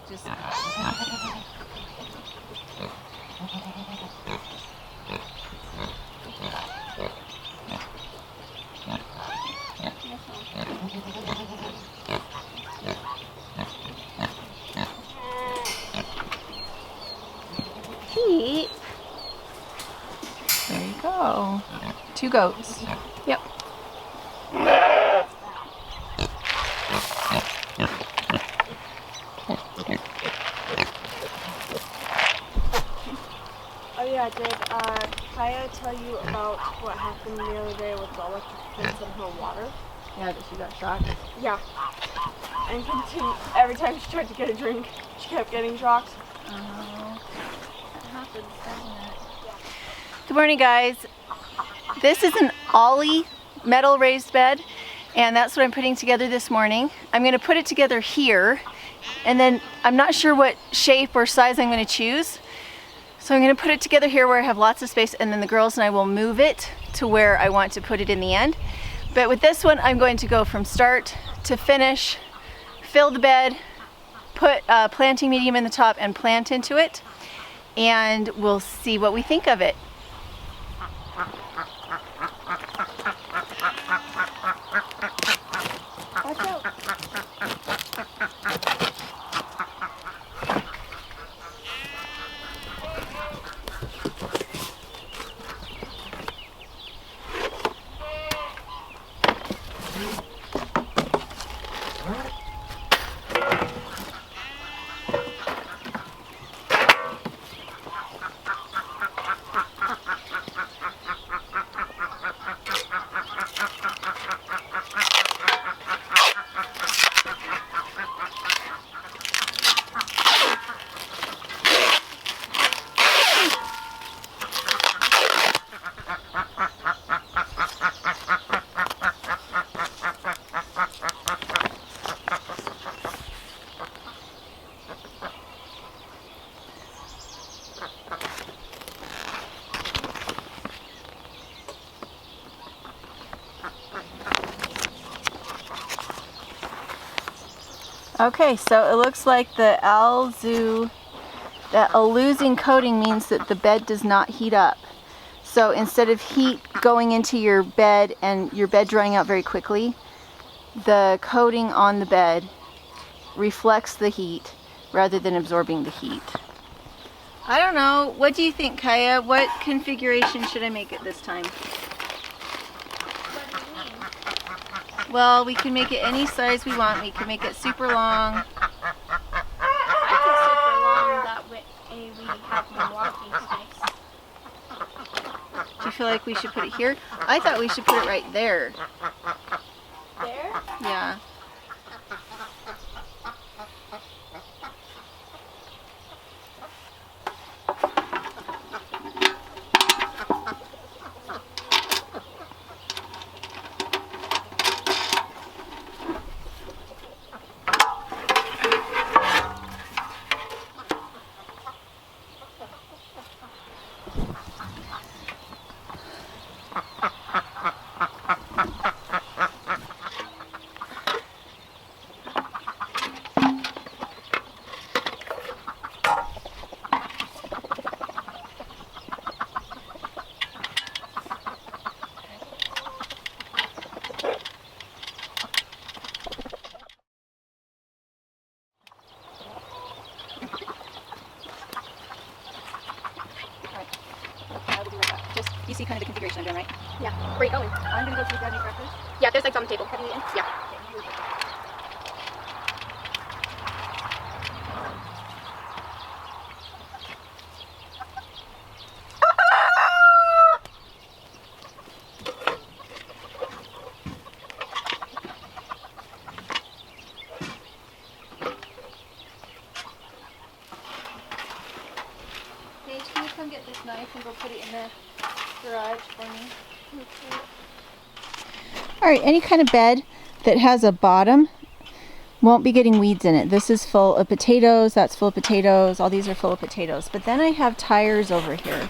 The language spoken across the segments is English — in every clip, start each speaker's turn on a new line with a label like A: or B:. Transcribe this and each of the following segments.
A: Just Pete. There you go. 2 goats. Yep.
B: Oh yeah, did Kaya tell you about what happened the other day with the electric fence in her water?
A: Yeah, that she got shocked.
B: Yeah. And every time she tried to get a drink, she kept getting shocked.
A: Oh, that happens, doesn't it? Yeah. Good morning, guys. This is an Olle metal raised bed, and that's what I'm putting together this morning. I'm going to put it together here, and then I'm not sure what shape or size I'm going to choose. So I'm going to put it together here where I have lots of space, and then the girls and I will move it to where I want to put it in the end. But with this one, I'm going to go from start to finish, fill the bed, put planting medium in the top and plant into it, and we'll see what we think of it. Watch out. Okay, so it looks like the losing coating means that the bed does not heat up. So instead of heat going into your bed and your bed drying out very quickly, the coating on the bed reflects the heat rather than absorbing the heat. I don't know. What do you think, Kaya? What configuration should I make it this time? Well, we can make it any size we want. We can make it super long.
B: I think super long, that way we have more walking space.
A: Do you feel like we should put it here? I thought we should put it right there.
B: There?
A: Yeah. Just, you see kind of the configuration I'm doing, right?
B: Yeah. Where are you going?
A: I'm going to go to the gardening breakfast.
B: Yeah, there's like on the table.
A: Have you eaten?
B: Yeah.
A: come get this knife and go put it in the garage for me.
B: Okay.
A: All right, any kind of bed that has a bottom won't be getting weeds in it. This is full of potatoes, that's full of potatoes, all these are full of potatoes. But then I have tires over here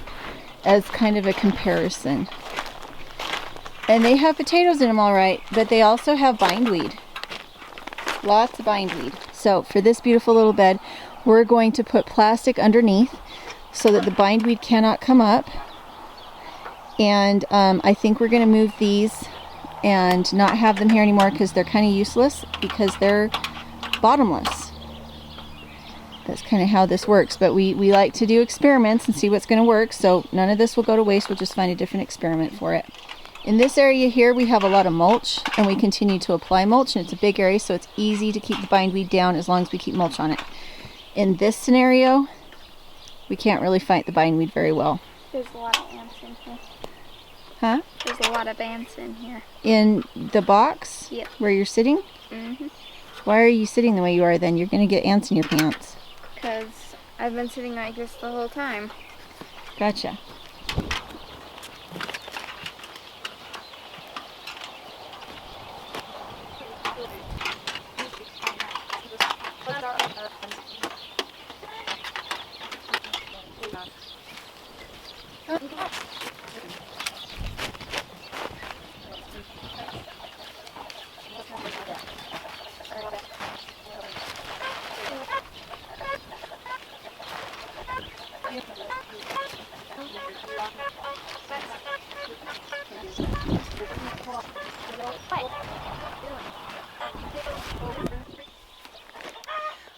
A: as kind of a comparison. And they have potatoes in them all right, but they also have bindweed. Lots of bindweed. So for this beautiful little bed, we're going to put plastic underneath so that the bindweed cannot come up. And I think we're going to move these and not have them here anymore because they're kind of useless because they're bottomless. That's kind of how this works. But we like to do experiments and see what's going to work. So none of this will go to waste. We'll just find a different experiment for it. In this area here, we have a lot of mulch, and we continue to apply mulch, and it's a big area, so it's easy to keep the bindweed down as long as we keep mulch on it. In this scenario, we can't really fight the bindweed very well.
B: There's a lot of ants in here.
A: Huh?
B: There's a lot of ants in here.
A: In the box?
B: Yep.
A: Where you're sitting?
B: Mm-hmm.
A: Why are you sitting the way you are then? You're going to get ants in your pants.
B: Because I've been sitting like this the whole time.
A: Gotcha.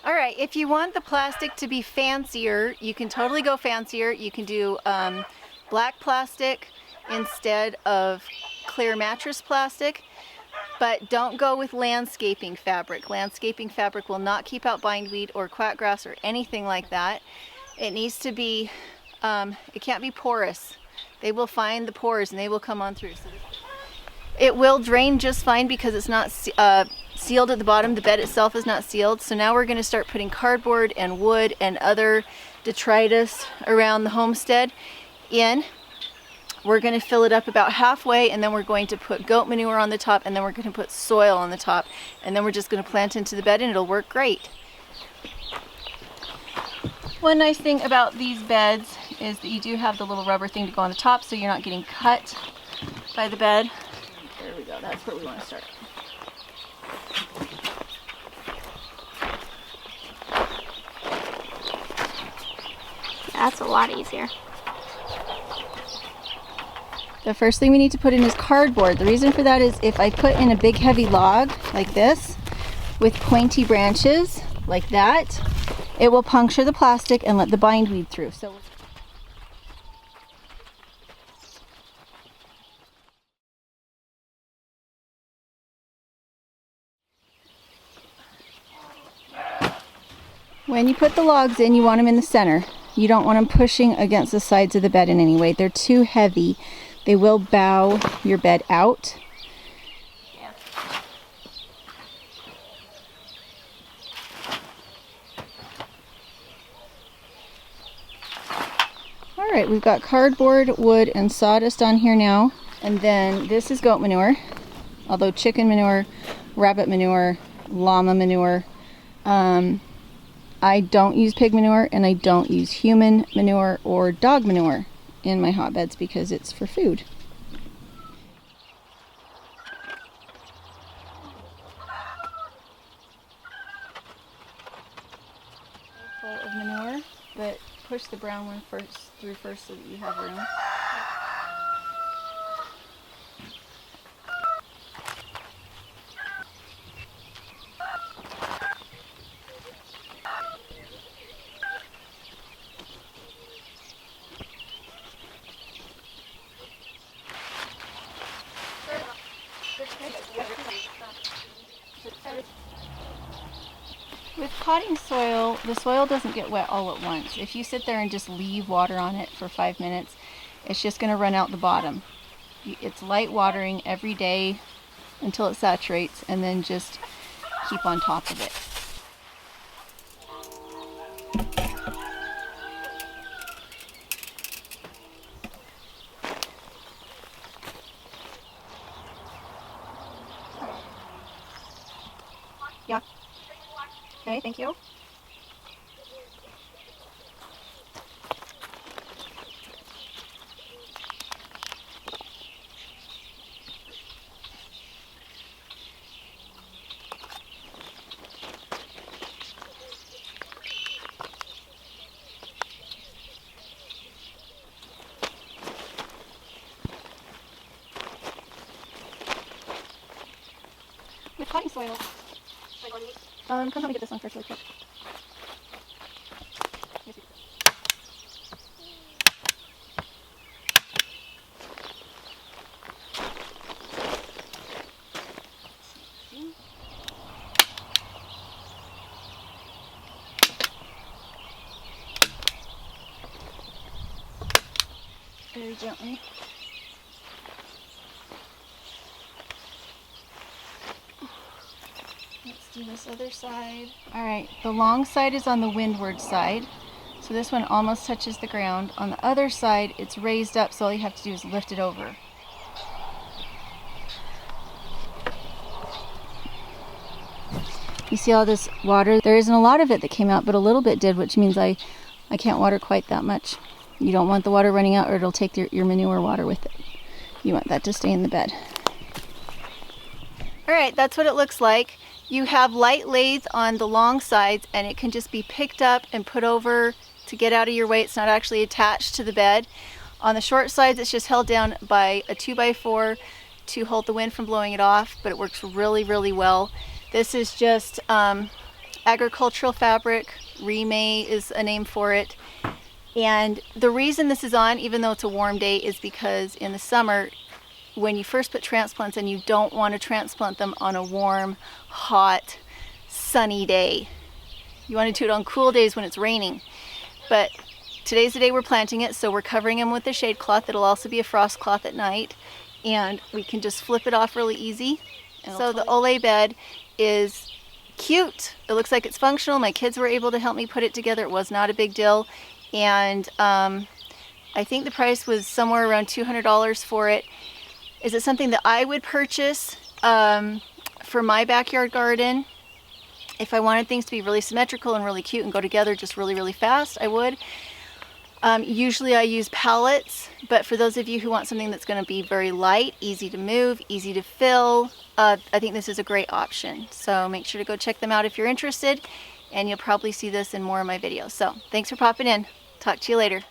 A: Alright, if you want the plastic to be fancier, you can totally go fancier. You can do black plastic instead of clear mattress plastic, but don't go with landscaping fabric. Landscaping fabric will not keep out bindweed or quackgrass or anything like that. It needs to be, it can't be porous. They will find the pores and they will come on through. So it will drain just fine because it's not sealed at the bottom. The bed itself is not sealed. So now we're going to start putting cardboard and wood and other detritus around the homestead in. We're going to fill it up about halfway, and then we're going to put goat manure on the top, and then we're going to put soil on the top, and then we're just going to plant into the bed and it'll work great. One nice thing about these beds is that you do have the little rubber thing to go on the top so you're not getting cut by the bed. There we go, that's where we want to start.
B: That's a lot easier.
A: The first thing we need to put in is cardboard. The reason for that is if I put in a big heavy log like this with pointy branches like that, it will puncture the plastic and let the bindweed through. So when you put the logs in, you want them in the center. You don't want them pushing against the sides of the bed in any way. They're too heavy. They will bow your bed out. Yeah. All right, we've got cardboard, wood, and sawdust on here now. And then this is goat manure, although chicken manure, rabbit manure, llama manure. I don't use pig manure, and I don't use human manure or dog manure in my hotbeds because it's for food. Full of manure, but push the brown one through first so that you have room. With potting soil, the soil doesn't get wet all at once. If you sit there and just leave water on it for 5 minutes, it's just going to run out the bottom. It's light watering every day until it saturates, and then just keep on top of it. Yeah. Okay, thank you. With potting soil. Come help me get this one first really quick. Very gently. Let's do this other side. All right, the long side is on the windward side. So this one almost touches the ground. On the other side, it's raised up, so all you have to do is lift it over. You see all this water? There isn't a lot of it that came out, but a little bit did, which means I can't water quite that much. You don't want the water running out or it'll take your manure water with it. You want that to stay in the bed. All right, that's what it looks like. You have light lathe on the long sides and it can just be picked up and put over to get out of your way. It's not actually attached to the bed. On the short sides, it's just held down by a 2x4 to hold the wind from blowing it off, but it works really, really well. This is just agricultural fabric. Remay is a name for it. And the reason this is on, even though it's a warm day, is because in the summer, when you first put transplants in, you don't want to transplant them on a warm, hot, sunny day. You want to do it on cool days when it's raining. But today's the day we're planting it, so we're covering them with a shade cloth. It'll also be a frost cloth at night, and we can just flip it off really easy. So the Olle bed is cute. It looks like it's functional. My kids were able to help me put it together. It was not a big deal. And I think the price was somewhere around $200 for it. Is it something that I would purchase for my backyard garden? If I wanted things to be really symmetrical and really cute and go together just really, really fast, I would. Usually I use pallets, but for those of you who want something that's going to be very light, easy to move, easy to fill, I think this is a great option. So make sure to go check them out if you're interested, and you'll probably see this in more of my videos. So thanks for popping in. Talk to you later.